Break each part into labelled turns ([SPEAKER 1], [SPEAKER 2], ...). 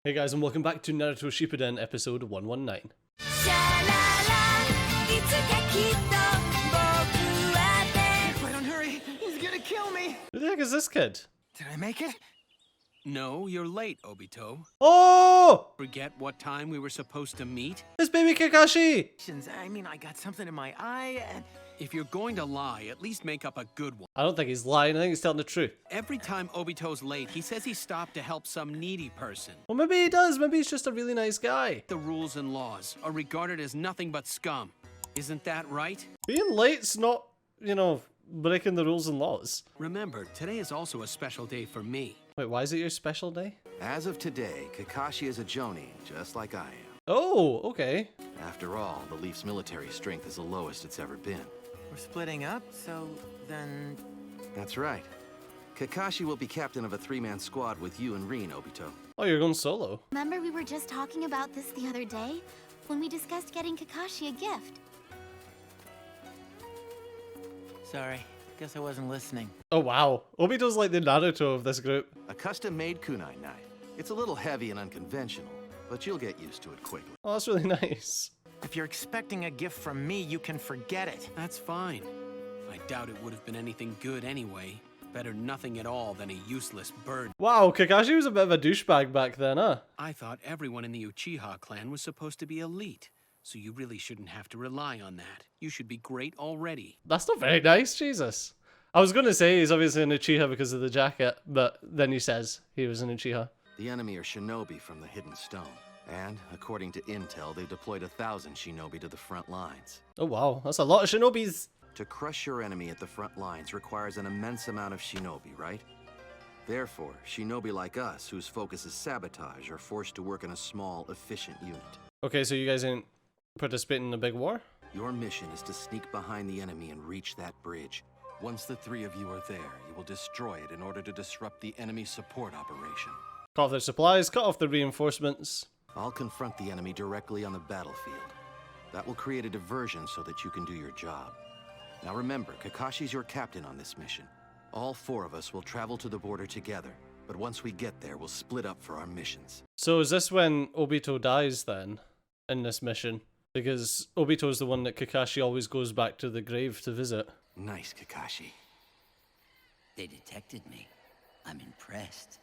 [SPEAKER 1] Hey guys, and welcome back to Naruto Shippuden episode 119.
[SPEAKER 2] Don't hurry, he's gonna kill me!
[SPEAKER 1] Who the heck is this kid?
[SPEAKER 2] Did I make it?
[SPEAKER 3] No, you're late, Obito.
[SPEAKER 1] Oh!
[SPEAKER 3] Forget what time we were supposed to meet?
[SPEAKER 1] It's baby Kakashi!
[SPEAKER 2] I mean, I got something in my eye and...
[SPEAKER 3] If you're going to lie, at least make up a good one.
[SPEAKER 1] I don't think he's lying, I think he's telling the truth.
[SPEAKER 3] Every time Obito's late, he says he stopped to help some needy person.
[SPEAKER 1] Well, maybe he does. Maybe he's just a really nice guy.
[SPEAKER 3] The rules and laws are regarded as nothing but scum. Isn't that right?
[SPEAKER 1] Being late's not, breaking the rules and laws.
[SPEAKER 3] Remember, today is also a special day for me.
[SPEAKER 1] Wait, why is it your special day?
[SPEAKER 4] As of today, Kakashi is a Jonin, just like I am.
[SPEAKER 1] Oh, okay.
[SPEAKER 4] After all, the Leaf's military strength is the lowest it's ever been.
[SPEAKER 2] We're splitting up, so then...
[SPEAKER 4] That's right. Kakashi will be captain of a three-man squad with you and Rin, Obito.
[SPEAKER 1] Oh, you're going solo.
[SPEAKER 5] Remember we were just talking about this the other day? When we discussed getting Kakashi a gift.
[SPEAKER 2] Sorry, guess I wasn't listening.
[SPEAKER 1] Oh, wow. Obito's like the Naruto of this group.
[SPEAKER 4] A custom-made kunai knife. It's a little heavy and unconventional, but you'll get used to it quickly.
[SPEAKER 1] Oh, that's really nice.
[SPEAKER 2] If you're expecting a gift from me, you can forget it.
[SPEAKER 3] That's fine. I doubt it would have been anything good anyway. Better nothing at all than a useless bird.
[SPEAKER 1] Wow, Kakashi was a bit of a douchebag back then, huh?
[SPEAKER 3] I thought everyone in the Uchiha clan was supposed to be elite, so you really shouldn't have to rely on that. You should be great already.
[SPEAKER 1] That's not very nice, Jesus. I was going to say he's obviously an Uchiha because of the jacket, but then he says he was an Uchiha.
[SPEAKER 4] The enemy are shinobi from the Hidden Stone. And, according to intel, they've deployed 1,000 shinobi to the front lines.
[SPEAKER 1] Oh wow, that's a lot of shinobis.
[SPEAKER 4] To crush your enemy at the front lines requires an immense amount of shinobi, right? Therefore, shinobi like us, whose focus is sabotage, are forced to work in a small, efficient unit.
[SPEAKER 1] Okay, so you guys ain't participating in a big war?
[SPEAKER 4] Your mission is to sneak behind the enemy and reach that bridge. Once the three of you are there, you will destroy it in order to disrupt the enemy support operation.
[SPEAKER 1] Cut off their supplies, cut off their reinforcements.
[SPEAKER 4] I'll confront the enemy directly on the battlefield. That will create a diversion so that you can do your job. Now remember, Kakashi's your captain on this mission. All four of us will travel to the border together, but once we get there, we'll split up for our missions.
[SPEAKER 1] So is this when Obito dies then, in this mission? Because Obito's the one that Kakashi always goes back to the grave to visit.
[SPEAKER 4] Nice, Kakashi.
[SPEAKER 6] They detected me. I'm impressed.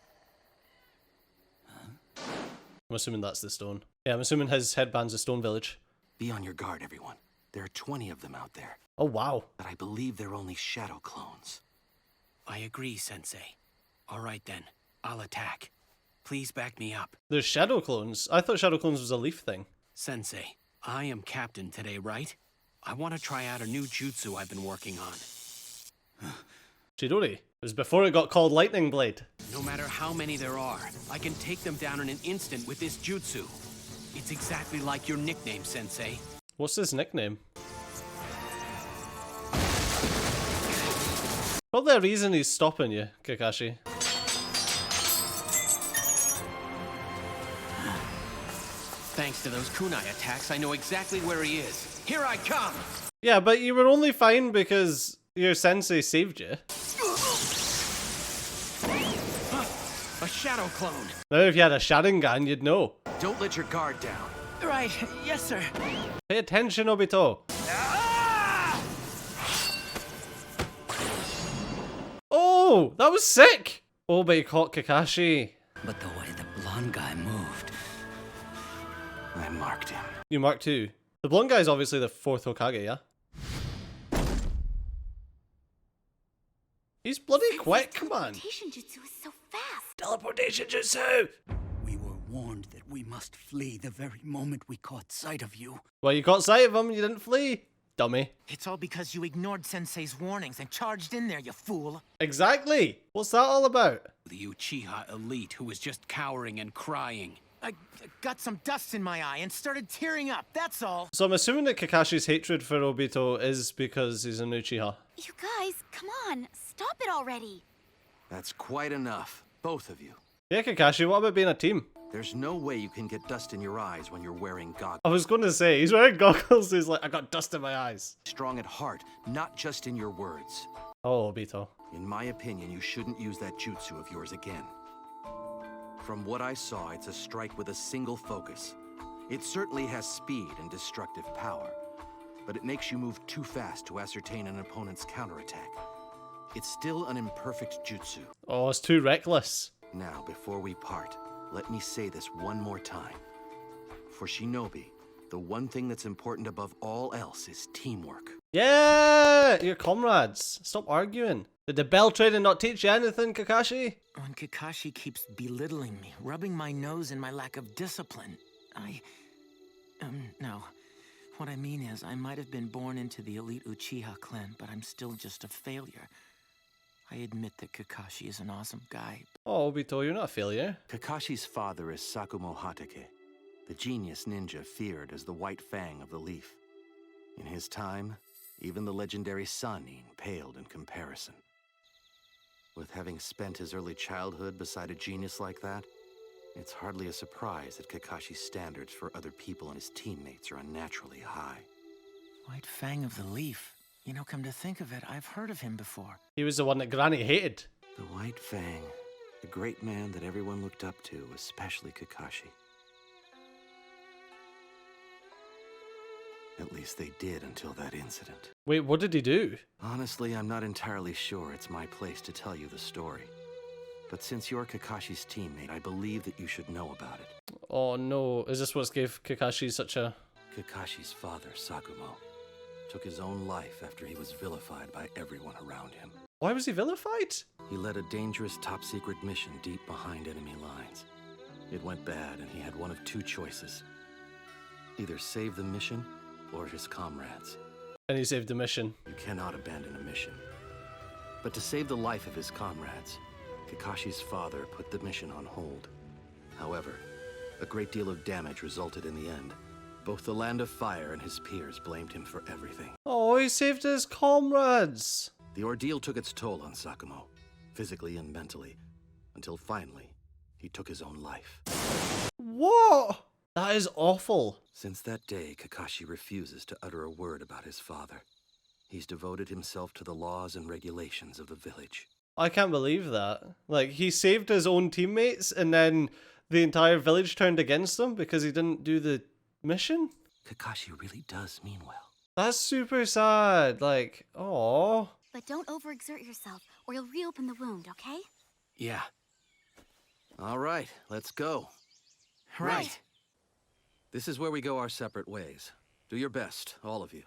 [SPEAKER 1] I'm assuming that's the stone. Yeah, I'm assuming his headband's a stone village.
[SPEAKER 4] Be on your guard, everyone. There are 20 of them out there,
[SPEAKER 1] Oh wow.
[SPEAKER 4] but I believe they're only shadow clones.
[SPEAKER 3] I agree, Sensei. All right then, I'll attack. Please back me up.
[SPEAKER 1] There's shadow clones. I thought shadow clones was a leaf thing.
[SPEAKER 3] Sensei, I am captain today, right? I want to try out a new jutsu I've been working on.
[SPEAKER 1] Chidori. It was before it got called Lightning Blade.
[SPEAKER 3] No matter how many there are, I can take them down in an instant with this jutsu. It's exactly like your nickname, Sensei.
[SPEAKER 1] What's his nickname? Probably a reason he's stopping you, Kakashi.
[SPEAKER 3] Thanks to those kunai attacks, I know exactly where he is. Here I come!
[SPEAKER 1] Yeah, but you were only fine because your sensei saved you.
[SPEAKER 3] A shadow clone!
[SPEAKER 1] Now if you had a Sharingan, you'd know.
[SPEAKER 4] Don't let your guard down.
[SPEAKER 2] Right, yes, sir.
[SPEAKER 1] Pay attention, Obito. Oh, that was sick! Oh, but he caught Kakashi.
[SPEAKER 6] But the way the blonde guy moved.
[SPEAKER 4] I marked him.
[SPEAKER 1] You marked too. The blonde guy's obviously the fourth Hokage, yeah? He's bloody quick, come on.
[SPEAKER 5] Teleportation jutsu is so fast.
[SPEAKER 1] Teleportation jutsu!
[SPEAKER 6] We were warned that we must flee the very moment we caught sight of you.
[SPEAKER 1] Well, you caught sight of him, you didn't flee. Dummy.
[SPEAKER 2] It's all because you ignored Sensei's warnings and charged in there, you fool.
[SPEAKER 1] Exactly! What's that all about?
[SPEAKER 3] The Uchiha elite who was just cowering and crying.
[SPEAKER 2] I got some dust in my eye and started tearing up, that's all.
[SPEAKER 1] So I'm assuming that Kakashi's hatred for Obito is because he's an Uchiha.
[SPEAKER 5] You guys, come on. Stop it already.
[SPEAKER 4] That's quite enough, both of you.
[SPEAKER 1] Yeah, Kakashi, what about being a team?
[SPEAKER 4] There's no way you can get dust in your eyes when you're wearing goggles.
[SPEAKER 1] I was going to say, he's wearing goggles, he's like, I got dust in my eyes.
[SPEAKER 4] Strong at heart, not just in your words.
[SPEAKER 1] Oh, Obito.
[SPEAKER 4] In my opinion, you shouldn't use that jutsu of yours again. From what I saw, it's a strike with a single focus. It certainly has speed and destructive power, but it makes you move too fast to ascertain an opponent's counterattack. It's still an imperfect jutsu.
[SPEAKER 1] Oh, it's too reckless.
[SPEAKER 4] Now, before we part, let me say this one more time. For Shinobi, the one thing that's important above all else is teamwork.
[SPEAKER 1] Yeah, your comrades. Stop arguing. Did the bell training not teach you anything, Kakashi?
[SPEAKER 2] When Kakashi keeps belittling me, rubbing my nose in my lack of discipline, no. What I mean is, I might have been born into the elite Uchiha clan, but I'm still just a failure. I admit that Kakashi is an awesome guy.
[SPEAKER 1] Oh, Obito, you're not a failure.
[SPEAKER 4] Kakashi's father is Sakumo Hatake, the genius ninja feared as the White Fang of the Leaf. In his time, even the legendary Sannin paled in comparison. With having spent his early childhood beside a genius like that, it's hardly a surprise that Kakashi's standards for other people and his teammates are unnaturally high.
[SPEAKER 2] White Fang of the Leaf. You know, come to think of it, I've heard of him before.
[SPEAKER 1] He was the one that Granny hated.
[SPEAKER 4] The White Fang, the great man that everyone looked up to, especially Kakashi. At least they did until that incident.
[SPEAKER 1] Wait, what did he do?
[SPEAKER 4] Honestly, I'm not entirely sure it's my place to tell you the story. But since you're Kakashi's teammate, I believe that you should know about it.
[SPEAKER 1] Oh no, is this what's gave Kakashi such a...
[SPEAKER 4] Kakashi's father, Sakumo, took his own life after he was vilified by everyone around him.
[SPEAKER 1] Why was he vilified?
[SPEAKER 4] He led a dangerous top-secret mission deep behind enemy lines. It went bad, and he had one of two choices. Either save the mission, or his comrades.
[SPEAKER 1] And he saved the mission.
[SPEAKER 4] You cannot abandon a mission. But to save the life of his comrades, Kakashi's father put the mission on hold. However, a great deal of damage resulted in the end. Both the Land of Fire and his peers blamed him for everything.
[SPEAKER 1] Oh, he saved his comrades.
[SPEAKER 4] The ordeal took its toll on Sakumo, physically and mentally, until finally, he took his own life.
[SPEAKER 1] What? That is awful.
[SPEAKER 4] Since that day, Kakashi refuses to utter a word about his father. He's devoted himself to the laws and regulations of the village.
[SPEAKER 1] I can't believe that. Like, he saved his own teammates and then the entire village turned against him because he didn't do the mission?
[SPEAKER 4] Kakashi really does mean well.
[SPEAKER 1] That's super sad. Like, oh.
[SPEAKER 5] But don't overexert yourself, or you'll reopen the wound, okay?
[SPEAKER 3] Yeah.
[SPEAKER 4] All right, let's go.
[SPEAKER 2] Right.
[SPEAKER 4] This is where we go our separate ways. Do your best, all of you.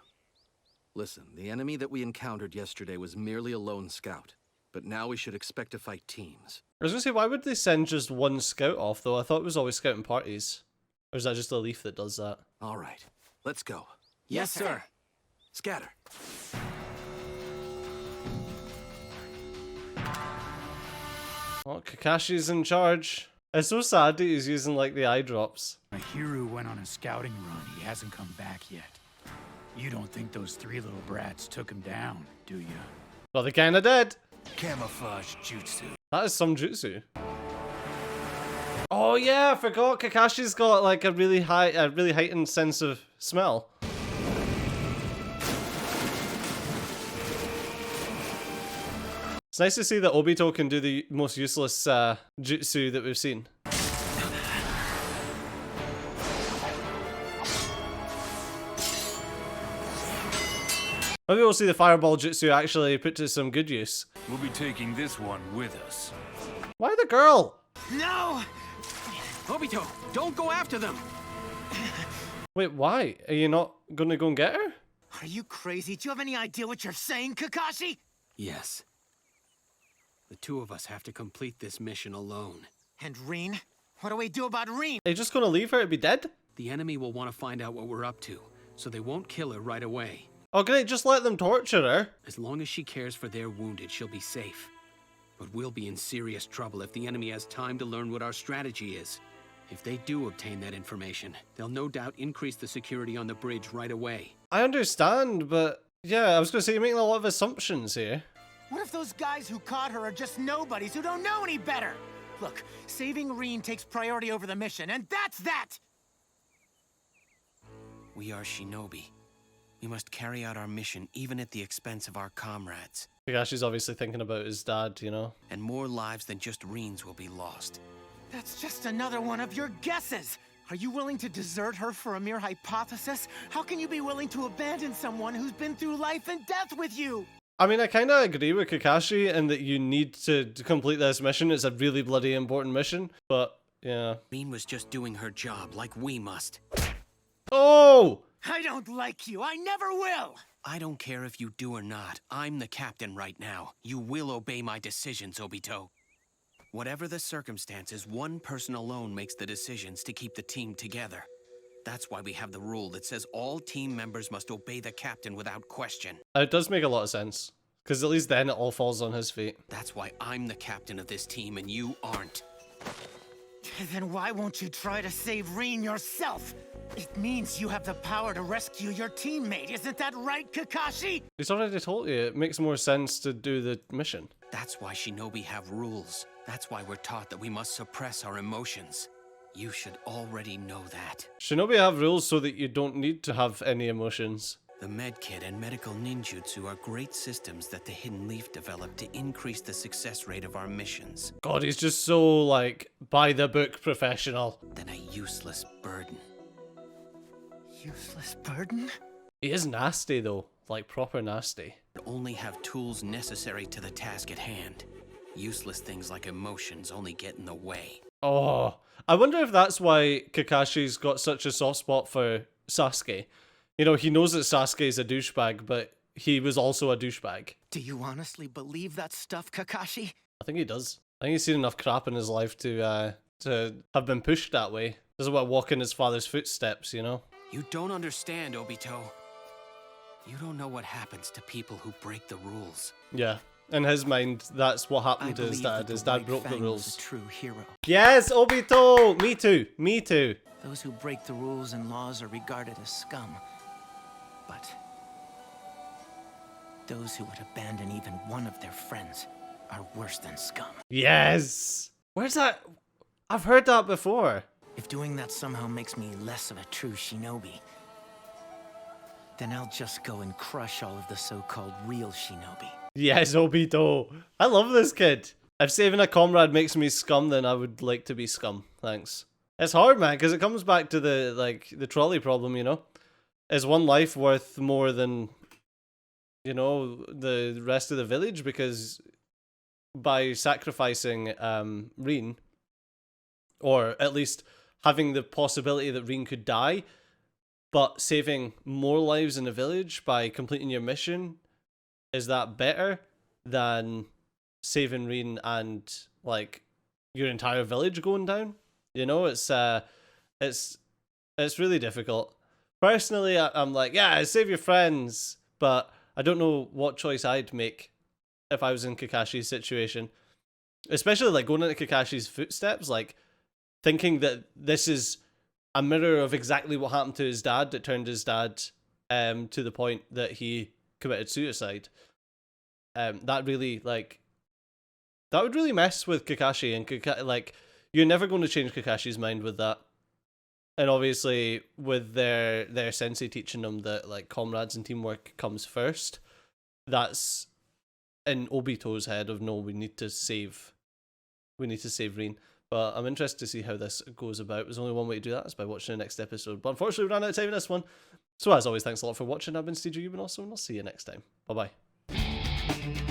[SPEAKER 4] Listen, the enemy that we encountered yesterday was merely a lone scout. But now we should expect to fight teams.
[SPEAKER 1] I was gonna say, why would they send just one scout off, though? I thought it was always scouting parties. Or is that just a Leaf that does that?
[SPEAKER 4] All right, let's go.
[SPEAKER 2] Yes, sir.
[SPEAKER 4] Scatter.
[SPEAKER 1] Oh, Kakashi's in charge. It's so sad that he's using, like, the eye drops.
[SPEAKER 6] Mahiru went on a scouting run. He hasn't come back yet. You don't think those three little brats took him down, do you?
[SPEAKER 1] Well, they kinda did.
[SPEAKER 6] Camouflage jutsu.
[SPEAKER 1] That is some jutsu. Oh yeah, I forgot Kakashi's got like a really heightened sense of smell. It's nice to see that Obito can do the most useless jutsu that we've seen. Maybe we'll see the fireball jutsu actually put to some good use.
[SPEAKER 7] We'll be taking this one with us.
[SPEAKER 1] Why the girl?
[SPEAKER 2] No!
[SPEAKER 3] Obito, don't go after them!
[SPEAKER 1] Wait, why? Are you not gonna go and get her?
[SPEAKER 2] Are you crazy? Do you have any idea what you're saying, Kakashi?
[SPEAKER 3] Yes. The two of us have to complete this mission alone.
[SPEAKER 2] And Rin? What do we do about Rin?
[SPEAKER 1] Are you just gonna leave her to be dead?
[SPEAKER 3] The enemy will want to find out what we're up to, so they won't kill her right away.
[SPEAKER 1] Oh great, just let them torture her.
[SPEAKER 3] As long as she cares for their wounded, she'll be safe. But we'll be in serious trouble if the enemy has time to learn what our strategy is. If they do obtain that information, they'll no doubt increase the security on the bridge right away.
[SPEAKER 1] I understand, but yeah, I was gonna say you're making a lot of assumptions here.
[SPEAKER 2] What if those guys who caught her are just nobodies who don't know any better? Look, saving Rin takes priority over the mission, and that's that!
[SPEAKER 3] We are shinobi. We must carry out our mission even at the expense of our comrades.
[SPEAKER 1] Kakashi's obviously thinking about his dad, you know.
[SPEAKER 3] And more lives than just Rin's will be lost.
[SPEAKER 2] That's just another one of your guesses. Are you willing to desert her for a mere hypothesis? How can you be willing to abandon someone who's been through life and death with you?
[SPEAKER 1] I mean, I kind of agree with Kakashi in that you need to complete this mission. It's a really bloody important mission, but yeah.
[SPEAKER 3] Rin was just doing her job like we must.
[SPEAKER 1] Oh!
[SPEAKER 2] I don't like you. I never will.
[SPEAKER 3] I don't care if you do or not. I'm the captain right now. You will obey my decisions, Obito. Whatever the circumstances, one person alone makes the decisions to keep the team together. That's why we have the rule that says all team members must obey the captain without question.
[SPEAKER 1] It does make a lot of sense, because at least then it all falls on his feet.
[SPEAKER 3] That's why I'm the captain of this team and you aren't.
[SPEAKER 2] Then why won't you try to save Rin yourself? It means you have the power to rescue your teammate. Isn't that right, Kakashi?
[SPEAKER 1] He's already told you, it makes more sense to do the mission.
[SPEAKER 3] That's why shinobi have rules. That's why we're taught that we must suppress our emotions. You should already know that.
[SPEAKER 1] Shinobi have rules so that you don't need to have any emotions.
[SPEAKER 3] The medkit and medical ninjutsu are great systems that the Hidden Leaf developed to increase the success rate of our missions.
[SPEAKER 1] God, he's just so, like, by-the-book professional.
[SPEAKER 3] Than a useless burden.
[SPEAKER 2] Useless burden?
[SPEAKER 1] He is nasty, though. Like, proper nasty.
[SPEAKER 3] Only have tools necessary to the task at hand. Useless things like emotions only get in the way.
[SPEAKER 1] Oh, I wonder if that's why Kakashi's got such a soft spot for Sasuke. You know, he knows that Sasuke's a douchebag, but he was also a douchebag.
[SPEAKER 2] Do you honestly believe that stuff, Kakashi?
[SPEAKER 1] I think he does. I think he's seen enough crap in his life to have been pushed that way. Doesn't want to walk in his father's footsteps, you know?
[SPEAKER 3] You don't understand, Obito. You don't know what happens to people who break the rules.
[SPEAKER 1] Yeah. In his mind, that's what happened to his
[SPEAKER 2] believe
[SPEAKER 1] dad.
[SPEAKER 2] that
[SPEAKER 1] His
[SPEAKER 2] the
[SPEAKER 1] dad
[SPEAKER 2] White
[SPEAKER 1] broke the
[SPEAKER 2] Fang was
[SPEAKER 1] rules.
[SPEAKER 2] a true hero.
[SPEAKER 1] Yes, Obito! Me too. Me too.
[SPEAKER 2] Those who break the rules and laws are regarded as scum. But those who would abandon even one of their friends are worse than scum.
[SPEAKER 1] Yes! Where's that? I've heard that before.
[SPEAKER 2] If doing that somehow makes me less of a true shinobi, then I'll just go and crush all of the so-called real shinobi.
[SPEAKER 1] Yes, Obito. I love this kid. If saving a comrade makes me scum, then I would like to be scum. Thanks. It's hard, man, because it comes back to the trolley problem, you know? Is one life worth more than, you know, the rest of the village? Because by sacrificing Rin, or at least having the possibility that Rin could die, but saving more lives in the village by completing your mission, is that better than saving Rin and, like, your entire village going down? You know, it's really difficult. Personally, I'm like, yeah, save your friends, but I don't know what choice I'd make if I was in Kakashi's situation. Especially, like, going into Kakashi's footsteps, like, thinking that this is a mirror of exactly what happened to his dad that turned his dad to the point that he committed suicide. That really, like, that would really mess with Kakashi, and like, you're never going to change Kakashi's mind with that. And obviously, with their sensei teaching them that, like, comrades and teamwork comes first, that's in Obito's head of, no, we need to save Rin. But I'm interested to see how this goes about. There's only one way to do that, is by watching the next episode. But unfortunately, we ran out of time in this one. So as always, thanks a lot for watching. I've been Steve, you've been awesome, and I'll see you next time. Bye-bye.